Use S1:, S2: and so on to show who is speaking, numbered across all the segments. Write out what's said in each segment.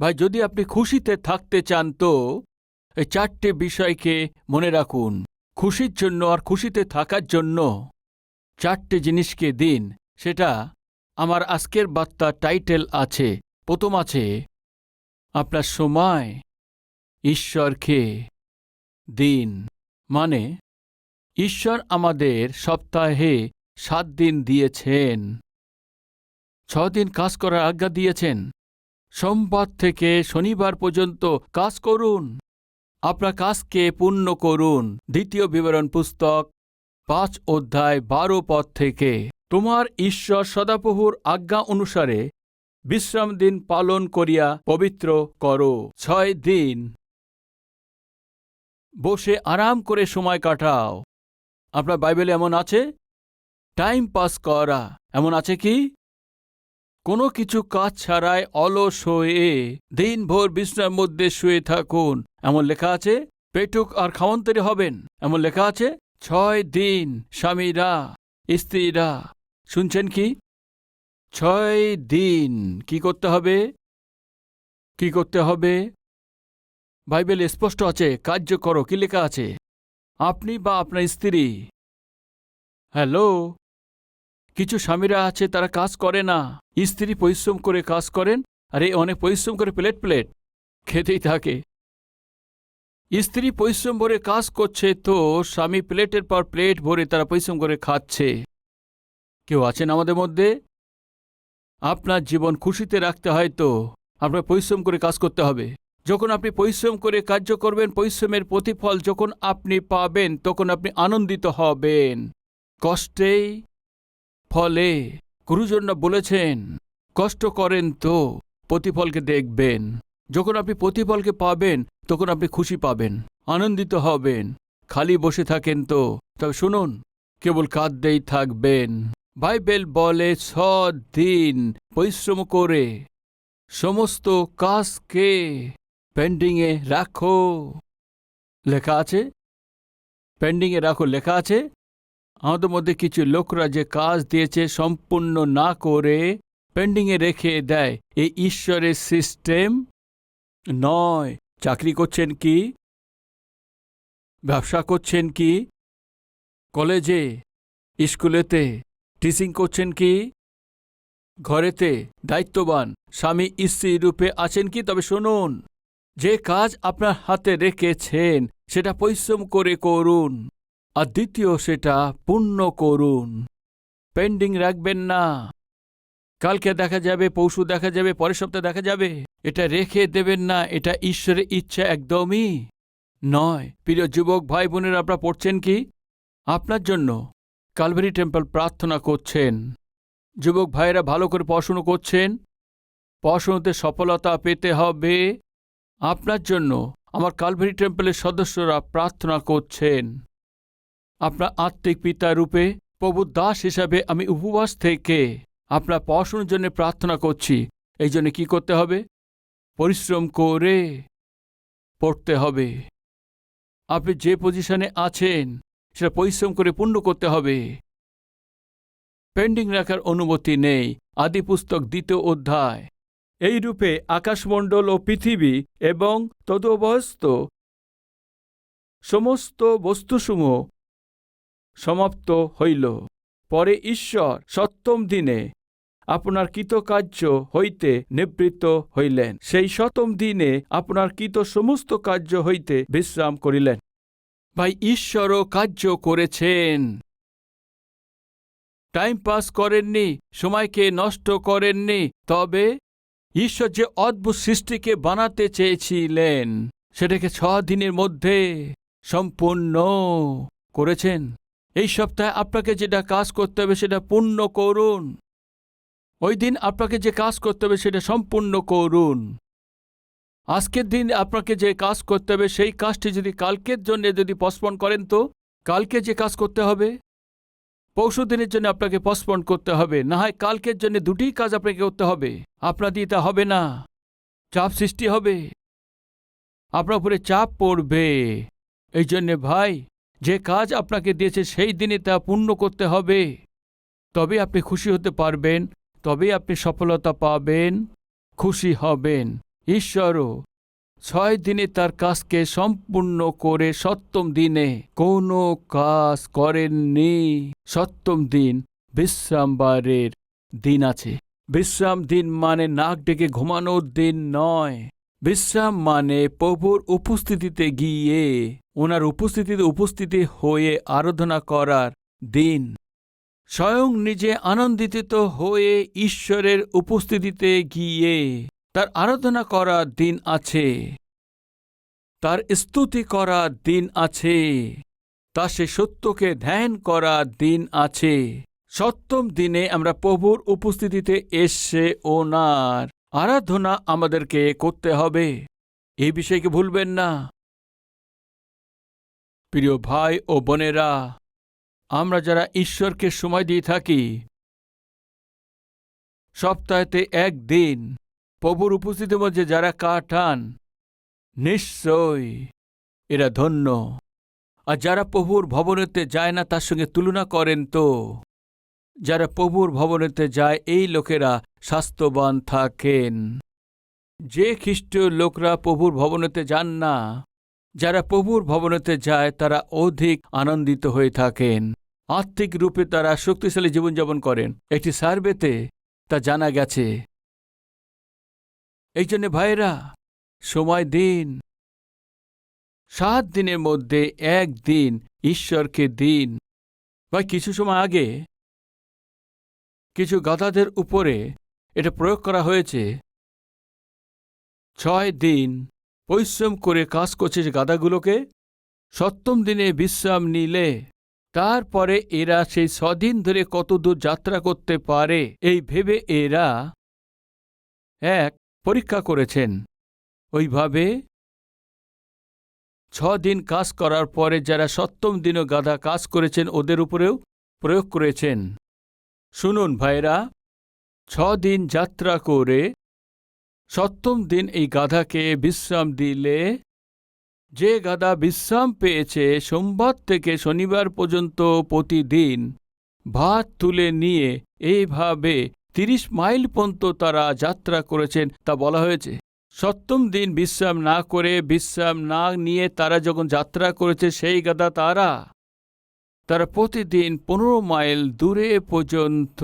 S1: ভাই, যদি আপনি খুশিতে থাকতে চান তো এই 4টে বিষয়কে মনে রাখুন। খুশির জন্য আর খুশিতে থাকার জন্য 4টে জিনিসকে দিন। সেটা আমার আজকের বার্তা টাইটেল আছে। প্রথম আছে আপনার সময় ঈশ্বরকে দিন। মানে ঈশ্বর আমাদের সপ্তাহে 7 দিন দিয়েছেন, 6 দিন কাজ করার আজ্ঞা দিয়েছেন। সোমবার থেকে শনিবার পর্যন্ত কাজ করুন, আপনার কাজকে পূর্ণ করুন। দ্বিতীয় বিবরণ পুস্তক 5 অধ্যায় 12 পদ থেকে, তোমার ঈশ্বর সদাপ্রভুর আজ্ঞা অনুসারে বিশ্রাম দিন পালন করিয়া পবিত্র করো। 6 দিন বসে আরাম করে সময় কাটাও। আপনার বাইবেলে এমন আছে? টাইম পাস করা এমন আছে কি? কোনো কিছু কাজ ছাড়াই অলস হয়ে দিনভর বিশ্রামের মধ্যে শুয়ে থাকুন এমন লেখা আছে? পেটুক আর খাওয়ান্তরে হবেন এমন লেখা আছে? 6 দিন স্বামীরা স্ত্রীরা, শুনছেন কি? 6 দিন কি করতে হবে? কি করতে হবে? বাইবেলে স্পষ্ট আছে, কার্য করো। কি লেখা আছে? আপনি বা আপনার স্ত্রী। হ্যালো, কিছু স্বামীরা আছে তারা কাজ করে না, স্ত্রী পরিশ্রম করে কাজ করেন, আর এই অনেক পরিশ্রম করে প্লেট প্লেট খেতেই থাকে। স্ত্রী পরিশ্রম ভরে কাজ করছে তো স্বামী প্লেটের পর প্লেট ভরে তারা পরিশ্রম করে খাচ্ছে। কেউ আছেন আমাদের মধ্যে? আপনার জীবন খুশিতে রাখতে হয় তো আপনার পরিশ্রম করে কাজ করতে হবে। যখন আপনি পরিশ্রম করে কার্য করবেন, পরিশ্রমের প্রতিফল যখন আপনি পাবেন তখন আপনি আনন্দিত হবেন। কষ্টেই ফলে গুরুজনরা বলেছেন, কষ্ট করেন তো প্রতিফলকে দেখবেন। যখন আপনি প্রতিফলকে পাবেন তখন আপনি খুশি পাবেন, আনন্দিত হবেন। খালি বসে থাকেন তো তবে শুনুন, কেবল কাঁদতেই থাকবেন। বাইবেল বলে 6 দিন পরিশ্রম করে সমস্ত কাজকে পেন্ডিংয়ে রাখো। লেখা আছে পেন্ডিংয়ে রাখো, লেখা আছে। আমাদের মধ্যে কিছু লোকরা যে কাজ দিয়েছে সম্পূর্ণ না করে পেন্ডিংয়ে রেখে দেয়। এই ঈশ্বরের সিস্টেম নয়। চাকরি করছেন কি? ব্যবসা করছেন কি? কলেজে স্কুলেতে টিচিং করছেন কি? ঘরেতে দায়িত্ববান স্বামী স্ত্রী রূপে আছেন কি? তবে শুনুন, যে কাজ আপনার হাতে রেখেছেন সেটা পরিশ্রম করে করুন, আর দ্বিতীয় সেটা পূর্ণ করুন। পেন্ডিং রাখবেন না। কালকে দেখা যাবে, পরশু দেখা যাবে, পরের সপ্তাহে দেখা যাবে, এটা রেখে দেবেন না। এটা ঈশ্বরের ইচ্ছা একদমই নয়। প্রিয় যুবক ভাই বোনেরা, আপনারা পড়ছেন কি? আপনার জন্য ক্যালভারি টেম্পল প্রার্থনা করছেন। যুবক ভাইয়েরা ভালো করে পড়াশুনো করছেন, পড়াশুনোতে সফলতা পেতে হবে। আপনার জন্য আমার ক্যালভারি টেম্পলের সদস্যরা প্রার্থনা করছেন। আপনার আত্মিক পিতা রূপে প্রভুর দাস হিসাবে আমি উপবাস থেকে আপনার পড়াশোনার জন্য প্রার্থনা করছি। এই জন্য কী করতে হবে? পরিশ্রম করে পড়তে হবে। আপনি যে পজিশনে আছেন সেটা পরিশ্রম করে পূর্ণ করতে হবে। পেন্ডিং রাখার অনুমতি নেই। আদি পুস্তক 2 অধ্যায়। এই রূপে আকাশমণ্ডল ও পৃথিবী এবং তদবস্থ সমস্ত বস্তুসমূহ সমাপ্ত হইল। পরে ঈশ্বর 7ম দিনে আপনার কৃতকার্য হইতে নিবৃত্ত হইলেন। সেই 7ম দিনে আপনার কৃত সমস্ত কার্য হইতে বিশ্রাম করিলেন। ভাই, ঈশ্বরও কার্য করেছেন। টাইম পাস করেননি, সময়কে নষ্ট করেননি। তবে ঈশ্বর যে অদ্ভুত সৃষ্টিকে বানাতে চেয়েছিলেন সেটাকে 6 দিনের মধ্যে সম্পূর্ণ করেছেন। এই সপ্তাহে আপনাকে যেটা কাজ করতে হবে সেটা পূর্ণ করুন। ওই দিন আপনাকে যে কাজ করতে হবে সেটা সম্পূর্ণ করুন। আজকের দিন আপনাকে যে কাজ করতে হবে সেই কাজটি যদি কালকের জন্য যদি পসপন করেন তো কালকে যে কাজ করতে হবে পরশু দিনের জন্য আপনাকে পসপন করতে হবে। না হয় কালকের জন্য 2টি কাজ আপনাকে করতে হবে। আপনার দিয়ে তা হবে না, চাপ সৃষ্টি হবে, আপনার উপরে চাপ পড়বে। এই জন্যে ভাই, যে কাজ আপনাকে দিয়েছে সেই দিনে তা পূর্ণ করতে হবে। তবে আপনি খুশি হতে পারবেন, তবেই আপনি সফলতা পাবেন, খুশি হবেন। ঈশ্বরও 6 দিনে তার কাজকে সম্পূর্ণ করে 7ম দিনে কোনো কাজ করেননি। 7ম দিন বিশ্রামবারের দিন আছে। বিশ্রাম দিন মানে নাক ডেকে ঘুমানোর দিন নয়। বিশ্রাম মানে প্রভুর উপস্থিতিতে গিয়ে ওনার উপস্থিতিতে উপস্থিতি হয়ে আরাধনা করার দিন। স্বয়ং নিজে আনন্দিত হয়ে ঈশ্বরের উপস্থিতিতে গিয়ে তার আরাধনা করার দিন আছে, তার স্তুতি করার দিন আছে, তার সে সত্যকে ধ্যান করার দিন আছে। 7ম দিনে আমরা প্রভুর উপস্থিতিতে এসে ওনার আরাধনা আমাদেরকে করতে হবে। এই বিষয়কে ভুলবেন না। প্রিয় ভাই ও বোনেরা, আমরা যারা ঈশ্বরকে সময় দিয়ে থাকি, সপ্তাহেতে 1 দিন প্রভুর উপস্থিতির মধ্যে যারা কাটান, নিশ্চয়ই এরা ধন্য। আর যারা প্রভুর ভবনেতে যায় না তার সঙ্গে তুলনা করেন তো যারা প্রভুর ভবনেতে যায় এই লোকেরা স্বাস্থ্যবান থাকেন। যে খ্রিস্টীয় লোকরা প্রভুর ভবনেতে যান না, যারা প্রভুর ভবনেতে যায় তারা অধিক আনন্দিত হয়ে থাকেন। আর্থিক রূপে তারা শক্তিশালী জীবনযাপন করেন। একটি সার্ভেতে তা জানা গেছে। এই জন্য ভাইরা, সময় দিন। 7 দিনের মধ্যে 1 দিন ঈশ্বরকে দিন। ভাই, কিছু সময় আগে কিছু গাধাদের উপরে এটা প্রয়োগ করা হয়েছে। 6 দিন পরিশ্রম করে কাজ করছে যে গাধাগুলোকে, 7ম দিনে বিশ্রাম নিলে তারপরে এরা সেই 6 দিন ধরে কত দূর যাত্রা করতে পারে এই ভেবে এরা এক পরীক্ষা করেছেন। ওইভাবে 6 দিন কাজ করার পরে যারা 7ম দিনও গাধা কাজ করেছেন ওদের উপরেও প্রয়োগ করেছেন। শুনুন ভাইরা, 6 দিন যাত্রা করে 7ম দিন এই গাধাকে বিশ্রাম দিলে, যে গাধা বিশ্রাম পেয়েছে সোমবার থেকে শনিবার পর্যন্ত প্রতিদিন ভাত তুলে নিয়ে এইভাবে 30 মাইল পর্যন্ত তারা যাত্রা করেছেন, তা বলা হয়েছে। 7ম দিন বিশ্রাম না করে, বিশ্রাম না নিয়ে তারা যখন যাত্রা করেছে সেই গাধা তারা প্রতিদিন 15 মাইল দূরে পর্যন্ত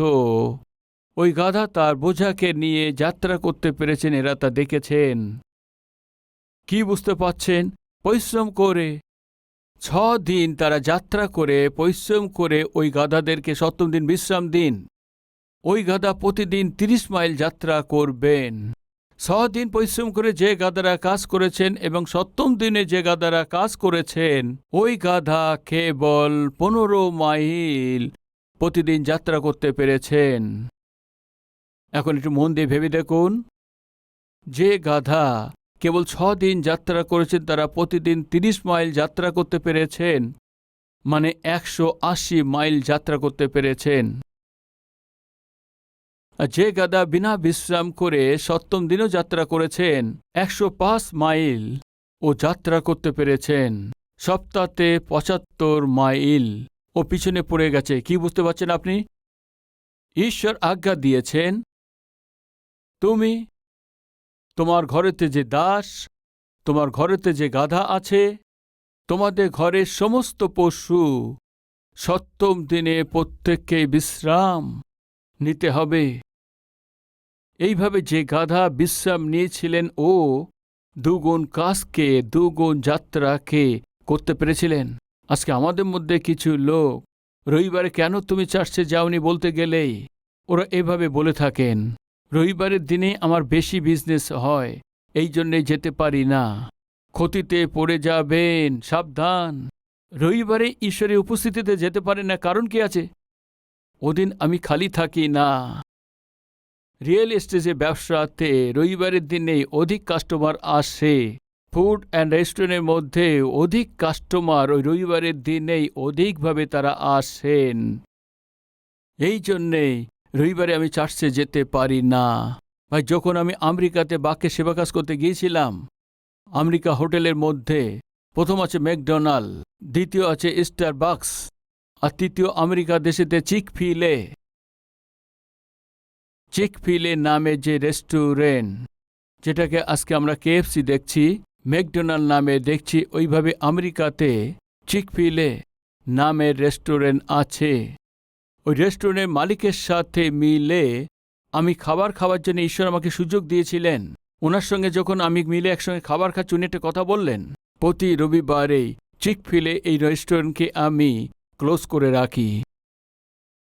S1: ওই গাধা তার বোঝাকে নিয়ে যাত্রা করতে পেরেছেন। এরা তা দেখেছেন। কি বুঝতে পাচ্ছেন? পরিশ্রম করে 6 দিন তারা যাত্রা করে পরিশ্রম করে ওই গাধাদেরকে 7ম দিন বিশ্রাম দিন। ওই গাধা প্রতিদিন 30 মাইল যাত্রা করবেন। 6 দিন পরিশ্রম করে যে গাধারা কাজ করেছেন এবং 7ম দিনে যে গাধারা কাজ করেছেন, ওই গাধা কেবল 15 মাইল প্রতিদিন যাত্রা করতে পেরেছেন। এখন একটু মন দিয়ে ভেবে দেখুন, যে গাধা কেবল 6 দিন যাত্রা করেছেন তারা প্রতিদিন 30 মাইল যাত্রা করতে পেরেছেন, মানে 180 মাইল যাত্রা করতে পেরেছেন। যে গাধা বিনা বিশ্রাম করে 7ম দিনও যাত্রা করেছেন 105 মাইল ও যাত্রা করতে পেরেছেন। সপ্তাহে 75 মাইল ও পিছনে পড়ে গেছে। কি বুঝতে পারছেন আপনি? ঈশ্বর আজ্ঞা দিয়েছেন, তুমি তোমার ঘরেতে যে দাস, তোমার ঘরেতে যে গাধা আছে, তোমাদের ঘরের সমস্ত পশু 7ম দিনে প্রত্যেককে বিশ্রাম নিতে হবে। এইভাবে যে গাধা বিশ্রাম নিয়েছিলেন ও 2 গুণ কাজকে, 2 গুণ যাত্রাকে করতে পেরেছিলেন। আজকে আমাদের মধ্যে কিছু লোক রবিবারে কেন তুমি চার্চে যাওনি বলতে গেলেই ওরা এভাবে বলে থাকেন, রবিবারের দিনে আমার বেশি বিজনেস হয়, এই জন্যে যেতে পারি না। ক্ষতিতে পড়ে যাবেন, সাবধান। রবিবারে ঈশ্বরের উপস্থিতিতে যেতে পারেন না, কারণ কি আছে? ওদিন আমি খালি থাকি না। রিয়েল এস্টেটে ব্যবসাতে রবিবারের দিনে অধিক কাস্টমার আসে। ফুড অ্যান্ড রেস্টুরেন্টের মধ্যে অধিক কাস্টমার ওই রবিবারের দিনেই অধিকভাবে তারা আসেন। এই জন্যেই রবিবারে আমি চার্চে যেতে পারি না। ভাই, যখন আমি আমেরিকাতে বাক্যে সেবা কাজ করতে গিয়েছিলাম, আমেরিকা হোটেলের মধ্যে প্রথম আছে ম্যাকডোনাল্ড, দ্বিতীয় আছে স্টারবাকস, আর তৃতীয় আমেরিকা দেশেতে চিক ফিলে নামে যে রেস্টুরেন্ট, যেটাকে আজকে আমরা KFC দেখছি, ম্যাকডোনাল্ড নামে দেখছি, ওইভাবে আমেরিকাতে চিকফিলে নামের রেস্টুরেন্ট আছে। ওই রেস্টুরেন্টের মালিকের সাথে মিলে আমি খাবার খাওয়ার জন্য ঈশ্বর আমাকে সুযোগ দিয়েছিলেন। ওনার সঙ্গে যখন আমি মিলে একসঙ্গে খাবার খাচ্ছি, উনি একটা কথা বললেন, প্রতি রবিবারেই চিকফিলে এই রেস্টুরেন্টকে আমি ক্লোজ করে রাখি।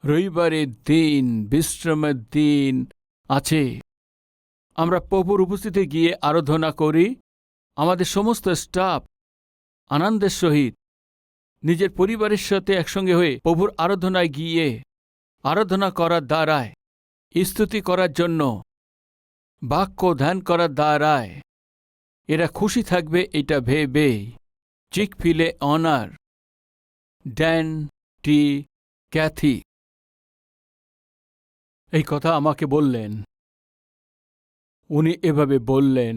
S1: রবিবারের দিন বিশ্রামের দিন আছে, আমরা প্রভুর উপস্থিতিতে গিয়ে আরাধনা করি। আমাদের সমস্ত স্টাফ আনন্দের সহিত নিজের পরিবারের সাথে একসঙ্গে হয়ে প্রভুর আরাধনায় গিয়ে আরাধনা করার দ্বারায়, স্তুতি করার জন্য বাক্য ধ্যান করার দ্বারায় এরা খুশি থাকবে এটা ভেবে চিকফিলে অনার ড্যান টি ক্যাথি এই কথা আমাকে বললেন। উনি এভাবে বললেন,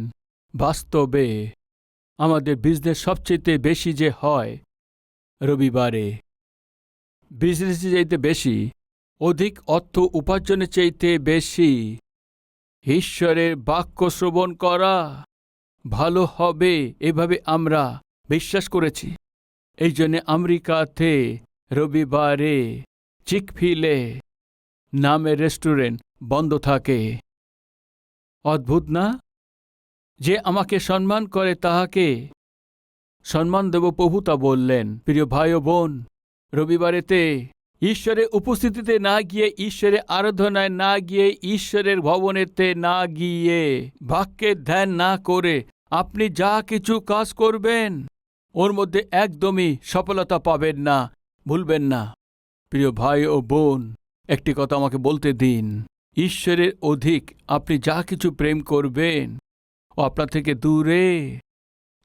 S1: বাস্তবে আমাদের বিজনেস সবচেয়ে বেশি যে হয় রবিবারে। বিজনেসে চাইতে বেশি, অধিক অর্থ উপার্জনের চাইতে বেশি ঈশ্বরের বাক্য শ্রবণ করা ভালো হবে, এভাবে আমরা বিশ্বাস করেছি। এই জন্যে আমেরিকাতে রবিবারে চিকফিলে নামের রেস্টুরেন্ট বন্ধ থাকে। অদ্ভুত না? যে আমাকে সম্মান করে তাহাকে সম্মান দেব, প্রভু তা বললেন। প্রিয় ভাই ও বোন, রবিবারেতে ঈশ্বরের উপস্থিতিতে না গিয়ে, ঈশ্বরের আরাধনায় না গিয়ে, ঈশ্বরের ভবনেতে না গিয়ে, বাক্যের ধ্যান না করে আপনি যা কিছু কাজ করবেন ওর মধ্যে একদমই সফলতা পাবেন না, ভুলবেন না। প্রিয় ভাই ও বোন, একটি কথা আমাকে বলতে দিন, ঈশ্বরের অধিক আপনি যা কিছু প্রেম করবেন ও আপনার থেকে দূরে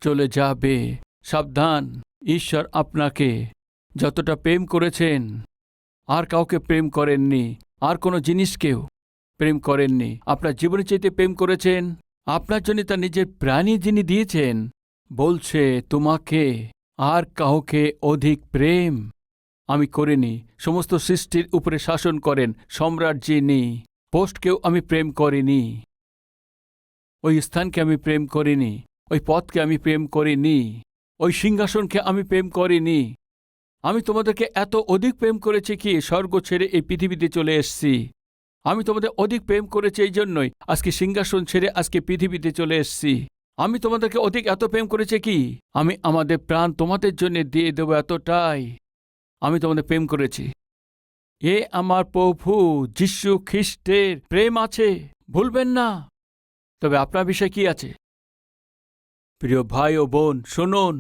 S1: চলে যাবে। সাবধান, ঈশ্বর আপনাকে যতটা প্রেম করেছেন আর কাউকে প্রেম করেননি, আর কোনো জিনিসকেও প্রেম করেননি। আপনার জীবনের চাইতে প্রেম করেছেন, আপনার জন্য তার নিজের প্রাণী যিনি দিয়েছেন, বলছে তোমাকে আর কাউকে অধিক প্রেম আমি করিনি। সমস্ত সৃষ্টির উপরে শাসন করেন সম্রাট যিনি, পোস্টকেও আমি প্রেম করিনি, ওই স্থানকে আমি প্রেম করিনি, ওই পথকে আমি প্রেম করিনি, ওই সিংহাসনকে আমি প্রেম করিনি। আমি তোমাদেরকে এত অধিক প্রেম করেছি কি স্বর্গ ছেড়ে এই পৃথিবীতে চলে এসেছি। আমি তোমাদের অধিক প্রেম করেছি, এই জন্যই আজকে সিংহাসন ছেড়ে আজকে পৃথিবীতে চলে এসেছি। আমি তোমাদেরকে অধিক এত প্রেম করেছি কি আমি আমাদের প্রাণ তোমাদের জন্য দিয়ে দেব, এতটাই আমি তোমাদের প্রেম করেছি। এ আমার প্রভু যীশু খ্রিস্টের প্রেম আছে, ভুলবেন না। তবে আপনার বিষয় কি আছে? প্রিয় ভাই ও বোন, শুনুন,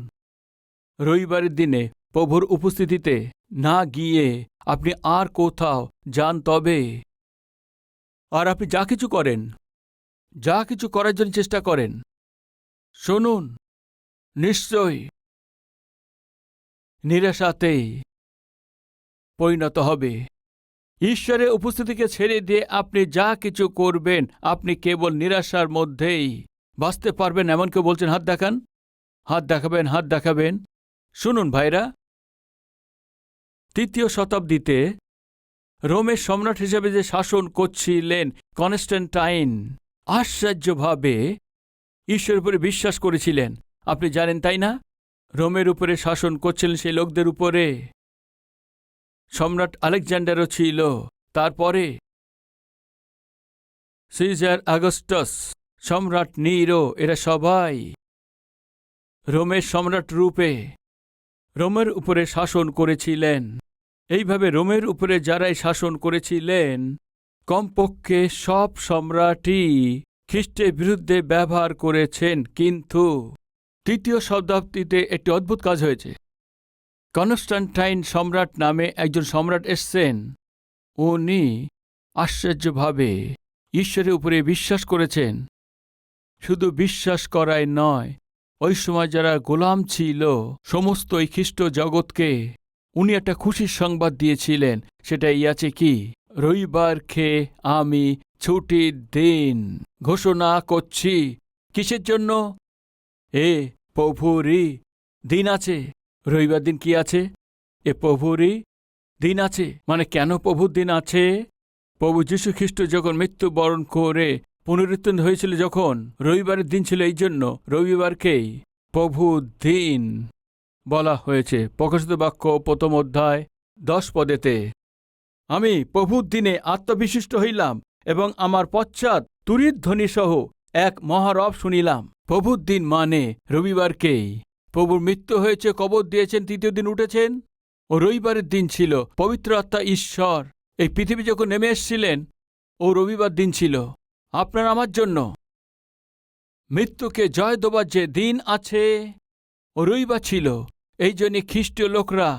S1: রবিবারের দিনে প্রভুর উপস্থিতিতে না গিয়ে আপনি আর কোথাও যান, তবে আর আপনি যা কিছু করেন, যা কিছু করার জন্য চেষ্টা করেন, শুনুন, নিশ্চয়ই নিরাশাতেই পরিণত হবে। ঈশ্বরের উপস্থিতিকে ছেড়ে দিয়ে আপনি যা কিছু করবেন, আপনি কেবল নিরাশার মধ্যেই বাঁচতে পারবেন। এমন কেউ বলছেন হাত দেখান, হাত দেখাবেন, হাত দেখাবেন। শুনুন ভাইরা, ৩য় শতাব্দীতে রোমের সম্রাট হিসেবে যে শাসন করছিলেন কনস্ট্যান্টাইন, আশ্চর্যভাবে ঈশ্বরের উপরে বিশ্বাস করেছিলেন। আপনি জানেন তাই না? রোমের উপরে শাসন করছিলেন সেই লোকদের উপরে। সম্রাট আলেকজান্ডারও ছিল, তারপরে সিজার আগস্টাস, সম্রাট নিরো, এরা সবাই রোমের সম্রাট রূপে রোমের উপরে শাসন করেছিলেন। এইভাবে রোমের উপরে যারাই শাসন করেছিলেন, কমপক্ষে সব সম্রাটই খ্রিস্টের বিরুদ্ধে ব্যবহার করেছেন। কিন্তু ৩য় শতাব্দীতে একটি অদ্ভুত কাজ হয়েছে। কনস্ট্যান্টাইন সম্রাট নামে একজন সম্রাট এসছেন। উনি আশ্চর্যভাবে ঈশ্বরের উপরে বিশ্বাস করেছেন। শুধু বিশ্বাস করাই নয়, ওই সময় যারা গোলাম ছিল সমস্ত এই খ্রিস্ট জগৎকে উনি একটা খুশির সংবাদ দিয়েছিলেন। সেটা এই আছে কি, রবিবার খেয়ে আমি ছুটির দিন ঘোষণা করছি। কিসের জন্য? এ প্রভুরই দিন আছে। রবিবার দিন কি আছে? এ প্রভুরই দিন আছে। মানে কেন প্রভুর দিন আছে? প্রভু যীশু খ্রিস্ট যখন মৃত্যুবরণ করে পুনরুত্থান হয়েছিল যখন রবিবারের দিন ছিল, এই জন্য রবিবারকেই প্রভুর দিন বলা হয়েছে। প্রকাশিত বাক্য 1 অধ্যায় 10 পদেতে, আমি প্রভুর দিনে আত্মবিশিষ্ট হইলাম এবং আমার পশ্চাৎ তুরিত ধ্বনি সহ এক মহারব শুনিলাম। প্রভুর দিন মানে রবিবারকেই। প্রভুর মৃত্যু হয়েছে, কবর দিয়েছেন, তৃতীয় দিন উঠেছেন, ও রবিবারের দিন ছিল। পবিত্র আত্মা ঈশ্বর এই পৃথিবী যখন নেমে এসেছিলেন, ও রবিবার দিন ছিল আপনার আমার জন্য। মৃত্যুকে জয় দেবার যে দিন আছে, ও রবিবার ছিল। এই জন্যে খ্রিস্টীয় লোকরা,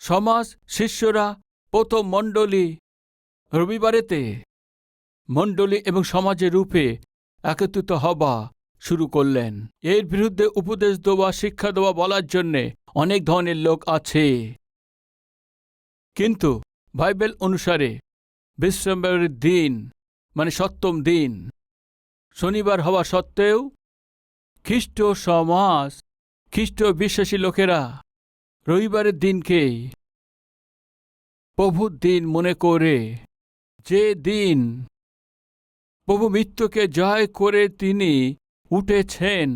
S1: সমাজ, শিষ্যরা, প্রথম মণ্ডলী রবিবারেতে মণ্ডলী এবং সমাজের রূপে একত্রিত হবা শুরু করলেন। এর বিরুদ্ধে উপদেশ দেওয়া, শিক্ষা দেওয়া, বলার জন্যে অনেক ধরনের লোক আছে। কিন্তু বাইবেল অনুসারে বিশ্রামের দিন মানে সপ্তম দিন শনিবার হওয়া সত্ত্বেও খ্রিস্ট সমাজ, খ্রিস্ট বিশ্বাসী লোকেরা রবিবারের দিনকেই প্রভুর দিন মনে করে, যে দিন প্রভু মৃত্যুকে জয় করে তিনি উঠেছেন।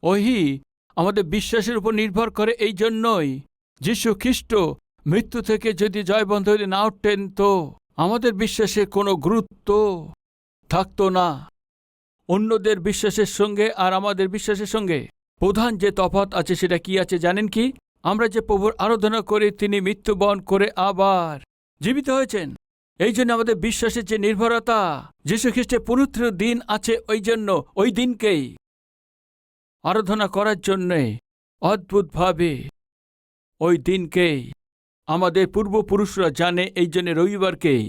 S1: ওহি আমাদের বিশ্বাসের উপর নির্ভর করে। এই জন্যই যীশু খ্রিস্ট মৃত্যু থেকে যদি জয়বন্ত হইলে না উঠতেন, তো আমাদের বিশ্বাসের কোনো গুরুত্ব থাকতো না। অন্যদের বিশ্বাসের সঙ্গে আর আমাদের বিশ্বাসের সঙ্গে প্রধান যে তফাৎ আছে সেটা কি আছে জানেন কি? আমরা যে প্রভুর আরাধনা করি, তিনি মৃত্যুবরণ করে আবার জীবিত হয়েছেন। এই জন্য আমাদের বিশ্বাসের যে নির্ভরতা, যীশু খ্রিস্টের পুনরুত্থানের দিন আছে, ওই জন্য ওই দিনকেই আরাধনা করার জন্যে অদ্ভুতভাবে ওই দিনকেই আমাদের পূর্বপুরুষরা জানে। এই জন্য রবিবারকেই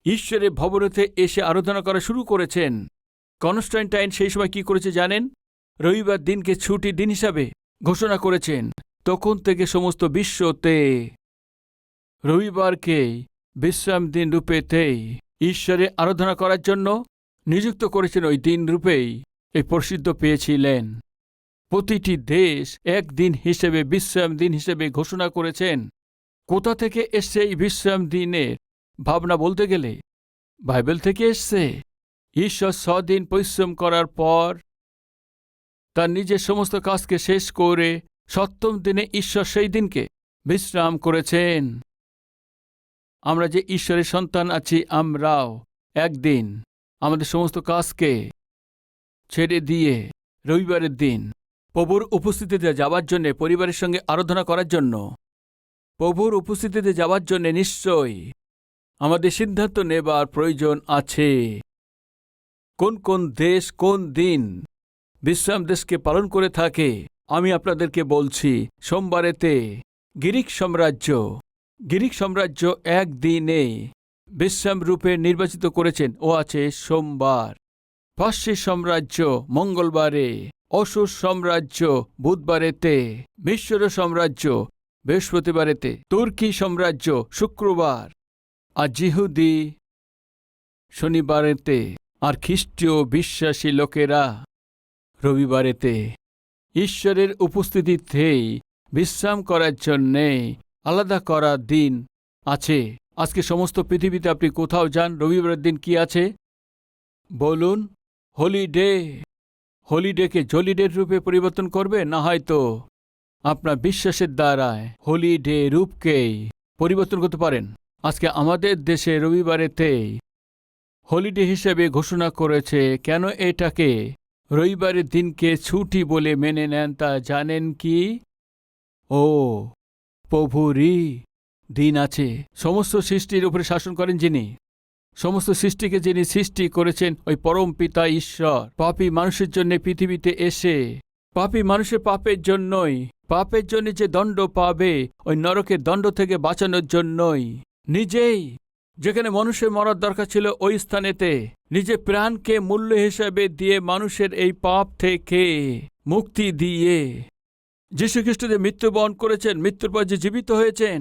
S1: ঈশ্বরের ভবনেতে এসে আরাধনা করা শুরু করেছেন। কনস্ট্যান্টাইন সেই সময় কি করেছে জানেন? রবিবার দিনকে ছুটি দিন হিসাবে ঘোষণা করেছেন। তখন থেকে সমস্ত বিশ্বতে রবিবারকেই বিশ্রাম দিন রূপেতেই ঈশ্বরের আরাধনা করার জন্য নিযুক্ত করেছেন। ওই দিন রূপেই এই প্রসিদ্ধ পেয়েছিলেন। প্রতিটি দেশ এক দিন হিসেবে, বিশ্রাম দিন হিসেবে ঘোষণা করেছেন। কোথা থেকে এসছে এই বিশ্রাম দিনের ভাবনা? বলতে গেলে বাইবেল থেকে এসছে। ঈশ্বর 6 দিন পরিশ্রম করার পর তার নিজের সমস্ত কাজকে শেষ করে সপ্তম দিনে ঈশ্বর সেই দিনকে বিশ্রাম করেছেন। আমরা যে ঈশ্বরের সন্তান আছি, আমরাও একদিন আমাদের সমস্ত কাজকে ছেড়ে দিয়ে রবিবারের দিন প্রভুর উপস্থিতিতে যাওয়ার জন্যে, পরিবারের সঙ্গে আরাধনা করার জন্য, প্রভুর উপস্থিতিতে যাওয়ার জন্যে নিশ্চয়ই আমাদের সিদ্ধান্ত নেবার প্রয়োজন আছে। কোন কোন দেশ কোন দিন বিশ্রাম দেশকে পালন করে থাকে আমি আপনাদেরকে বলছি। সোমবারেতে গ্রিক সাম্রাজ্য একদিনে বিশ্রাম রূপে নির্বাচিত করেছেন, ও আছে সোমবার। পার্সি সাম্রাজ্য মঙ্গলবারে, অসুর সাম্রাজ্য বুধবারেতে, মিশর সাম্রাজ্য বৃহস্পতিবারেতে, তুর্কি সাম্রাজ্য শুক্রবার, আর জিহুদি শনিবারেতে, আর খ্রিস্টীয় বিশ্বাসী লোকেরা রবিবারেতে। ঈশ্বরের উপস্থিতিতেই বিশ্রাম করার জন্যে আলাদা করা দিন আছে। আজকে সমস্ত পৃথিবীতে আপনি কোথাও যান, রবিবারের দিন কি আছে বলুন? হলিডে। হলিডেকে জলিডের রূপে পরিবর্তন করবে না, হয়তো আপনার বিশ্বাসের দ্বারায় হলিডে রূপকেই পরিবর্তন করতে পারেন। আজকে আমাদের দেশে রবিবারেতেই হলিডে হিসেবে ঘোষণা করেছে। কেন এটাকে রবিবারের দিনকে ছুটি বলে মেনে নেন তা জানেন কি? ও প্রভুরই দিন আছে। সমস্ত সৃষ্টির উপরে শাসন করেন যিনি, সমস্ত সৃষ্টিকে যিনি সৃষ্টি করেছেন, ওই পরম পিতা ঈশ্বর পাপী মানুষের জন্য পৃথিবীতে এসে, পাপী মানুষের পাপের জন্যই, পাপের জন্য যে দণ্ড পাবে ওই নরকের দণ্ড থেকে বাঁচানোর জন্যই নিজেই, যেখানে মানুষের মরার দরকার ছিল ওই স্থানেতে নিজে প্রাণকে মূল্য হিসাবে দিয়ে মানুষের এই পাপ থেকে মুক্তি দিয়ে যীশুখ্রিস্ট যে মৃত্যুবরণ করেছেন, মৃত্যুর পর যে জীবিত হয়েছেন,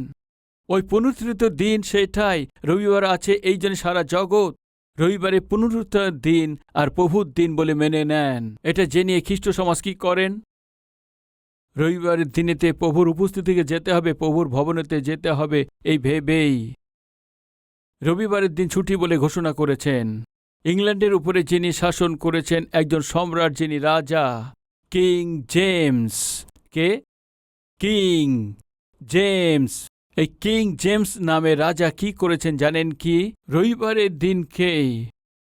S1: ওই পুনরুত্থিত দিন সেটাই রবিবার আছে। এই জন্য সারা জগৎ রবিবারে পুনরুত্থানের দিন আর প্রভুর দিন বলে মেনে নেন। এটা জেনে খ্রিস্ট সমাজ কি করেন? রবিবারের দিনেতে প্রভুর উপস্থিতিকে যেতে হবে, প্রভুর ভবনেতে যেতে হবে, এই ভেবেই রবিবারের দিন ছুটি বলে ঘোষণা করেছেন। ইংল্যান্ডের উপরে যিনি শাসন করেছেন, একজন সম্রাট, যিনি রাজা, কিং জেমস। কে? King James. এই কিং জেমস নামে রাজা কি করেছেন জানেন কি? রবিবারের দিনকেই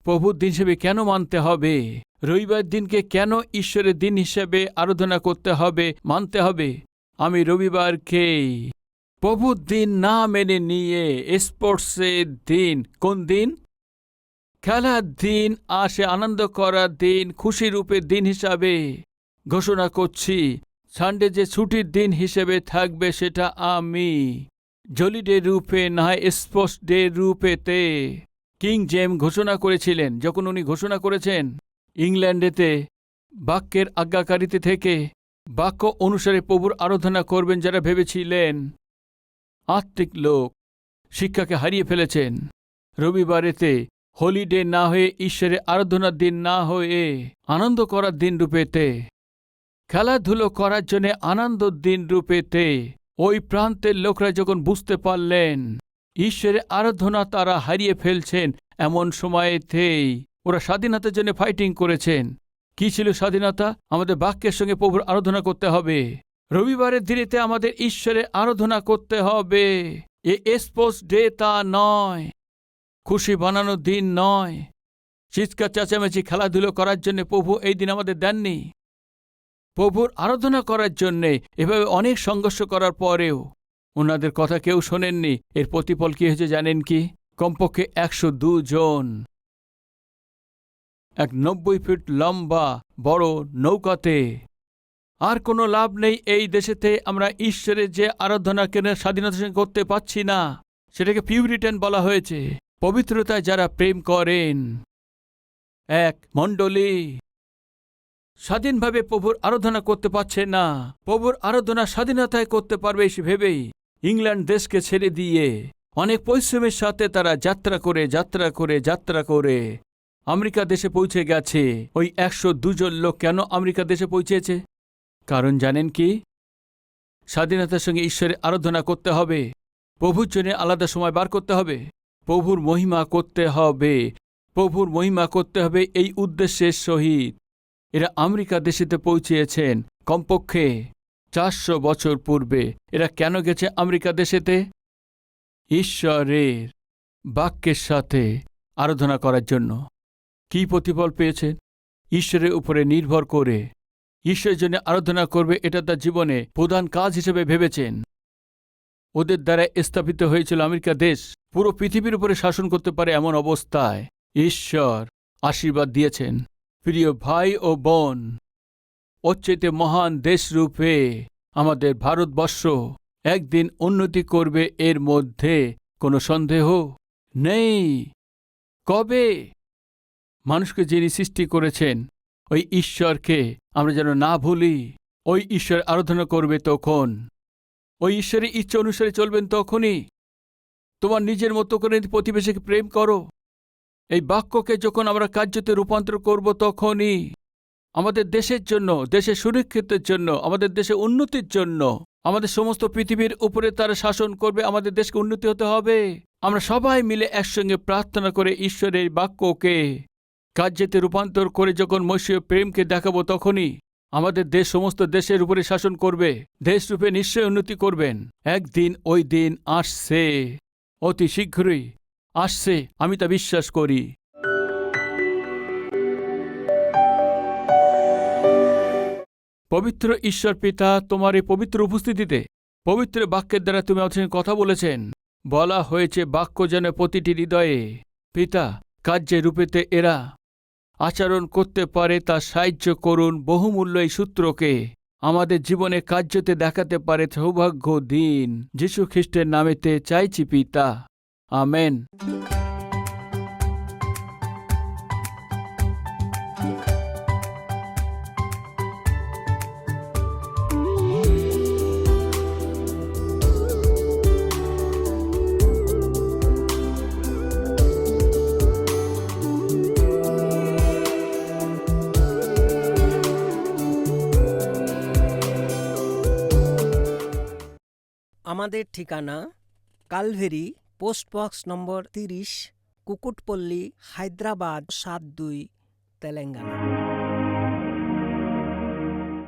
S1: প্রভুর দিন হিসেবে কেন মানতে হবে? রবিবার দিনকে কেন ঈশ্বরের দিন হিসেবে আরাধনা করতে হবে, মানতে হবে? আমি রবিবারকেই প্রভুর দিন না মেনে নিয়ে স্পোর্টসের দিন, কোন দিন? খেলার দিন, আসে আনন্দ করার দিন, খুশি রূপের দিন হিসাবে ঘোষণা করছি। সানডে যে ছুটির দিন হিসেবে থাকবে, সেটা আমি জলিডে রূপে না স্পোর্টস ডে রূপেতে কিং জেম ঘোষণা করেছিলেন। যখন উনি ঘোষণা করেছেন, ইংল্যান্ডেতে বাক্যের আজ্ঞাকারিতা থেকে বাক্য অনুসারে প্রভুর আরাধনা করবেন যারা ভেবেছিলেন আত্মিক লোক, শিক্ষাকে হারিয়ে ফেলেছেন। রবিবারেতে হলিডে না হয়ে, ঈশ্বরের আরাধনার দিন না হয়ে আনন্দ করার দিন রূপেতে, খেলাধুলো করার জন্য আনন্দের দিন রূপেতে ওই প্রান্তের লোকরা যখন বুঝতে পারলেন ঈশ্বরের আরাধনা তারা হারিয়ে ফেলছেন, এমন সময়েতেই ওরা স্বাধীনতার জন্য ফাইটিং করেছেন। কি ছিল স্বাধীনতা? আমাদের বাক্যের সঙ্গে প্রভুর আরাধনা করতে হবে। রবিবারের দিনেতে আমাদের ঈশ্বরের আরাধনা করতে হবে। এ স্পোর্টস ডে তা নয়, খুশি বানানোর দিন নয়, চিৎকার চেঁচামেচি খেলাধুলো করার জন্য প্রভু এই দিন আমাদের দেননি। প্রভুর আরাধনা করার জন্যে এভাবে অনেক সংঘর্ষ করার পরেও ওনাদের কথা কেউ শোনেননি। এর প্রতিফল কি হয়েছে জানেন কি? কমপক্ষে 102 জন এক 90 ফিট লম্বা বড় নৌকাতে। আর কোনো লাভ নেই এই দেশেতে আমরা ঈশ্বরের যে আরাধনা কেন স্বাধীনতার সঙ্গে করতে পাচ্ছি না। সেটাকে পিউরিটান বলা হয়েছে। পবিত্রতায় যারা প্রেম করেন, এক মণ্ডলী স্বাধীনভাবে প্রভুর আরাধনা করতে পারছে না। প্রভুর আরাধনা স্বাধীনতায় করতে পারবে সে ভেবেই ইংল্যান্ড দেশকে ছেড়ে দিয়ে অনেক পরিশ্রমের সাথে তারা যাত্রা করে আমেরিকা দেশে পৌঁছে গেছে। ওই 102 জন লোক কেন আমেরিকা দেশে পৌঁছেছে? কারণ জানেন কি? স্বাধীনতার সঙ্গে ঈশ্বরের আরাধনা করতে হবে, প্রভুর জন্য আলাদা সময় বার করতে হবে, প্রভুর মহিমা করতে হবে, প্রভুর মহিমা করতে হবে এই উদ্দেশ্যের সহিত এরা আমেরিকা দেশেতে পৌঁছেছেন কমপক্ষে 400 বছর পূর্বে। এরা কেন গেছে আমেরিকা দেশেতে? ঈশ্বরের বাক্যের সাথে আরাধনা করার জন্য। কি প্রতিফল পেয়েছেন? ঈশ্বরের উপরে নির্ভর করে ঈশ্বরের জন্য আরাধনা করবে, এটা তার জীবনে প্রধান কাজ হিসেবে ভেবেছেন। ওদের দ্বারা স্থাপিত হয়েছিল আমেরিকা দেশ পুরো পৃথিবীর উপরে শাসন করতে পারে এমন অবস্থায় ঈশ্বর আশীর্বাদ দিয়েছেন। প্রিয় ভাই ও বোন, ওর চাইতে মহান দেশরূপে আমাদের ভারতবর্ষ একদিন উন্নতি করবে, এর মধ্যে কোনো সন্দেহ নেই। কবে? মানুষকে যিনি সৃষ্টি করেছেন ওই ঈশ্বরকে আমরা যেন না ভুলি। ওই ঈশ্বর আরাধনা করবে তখন, ওই ঈশ্বরের ইচ্ছা অনুসারে চলবেন তখনই। তোমার নিজের মতো করে প্রতিবেশীকে প্রেম করো। এই বাক্যকে যখন আমরা কার্যতে রূপান্তর করব, তখনই আমাদের দেশের জন্য, দেশের সুরক্ষিতের জন্য, আমাদের দেশের উন্নতির জন্য, আমাদের সমস্ত পৃথিবীর উপরে তারা শাসন করবে। আমাদের দেশকে উন্নতি হতে হবে। আমরা সবাই মিলে একসঙ্গে প্রার্থনা করে ঈশ্বরের বাক্যকে কার্যতে রূপান্তর করে যখন মসীয় প্রেমকে দেখাবো, তখনই আমাদের দেশ সমস্ত দেশের উপরে শাসন করবে। দেশরূপে নিশ্চয় উন্নতি করবেন। একদিন ওই দিন আসছে, অতি শীঘ্রই আসছে, আমি তা বিশ্বাস করি। পবিত্র ঈশ্বর পিতা, তোমার এই পবিত্র উপস্থিতিতে পবিত্র বাক্যের দ্বারা তুমি আমাদের সঙ্গে কথা বলেছেন। বলা হয়েছে বাক্য যেন প্রতিটি হৃদয়ে পিতা কার্যে রূপেতে এরা আচরণ করতে পারে, তা সাহায্য করুন। বহুমূল্য এই সূত্রকে আমাদের জীবনে কার্যতে দেখাতে পারে সৌভাগ্য দিন। যীশু খ্রিস্টের নামেতে চাইছি পিতা, আমেন।
S2: আমাদের ঠিকানা Calvary, post box number 30, Kukatpally, Hyderabad 72, Telangana.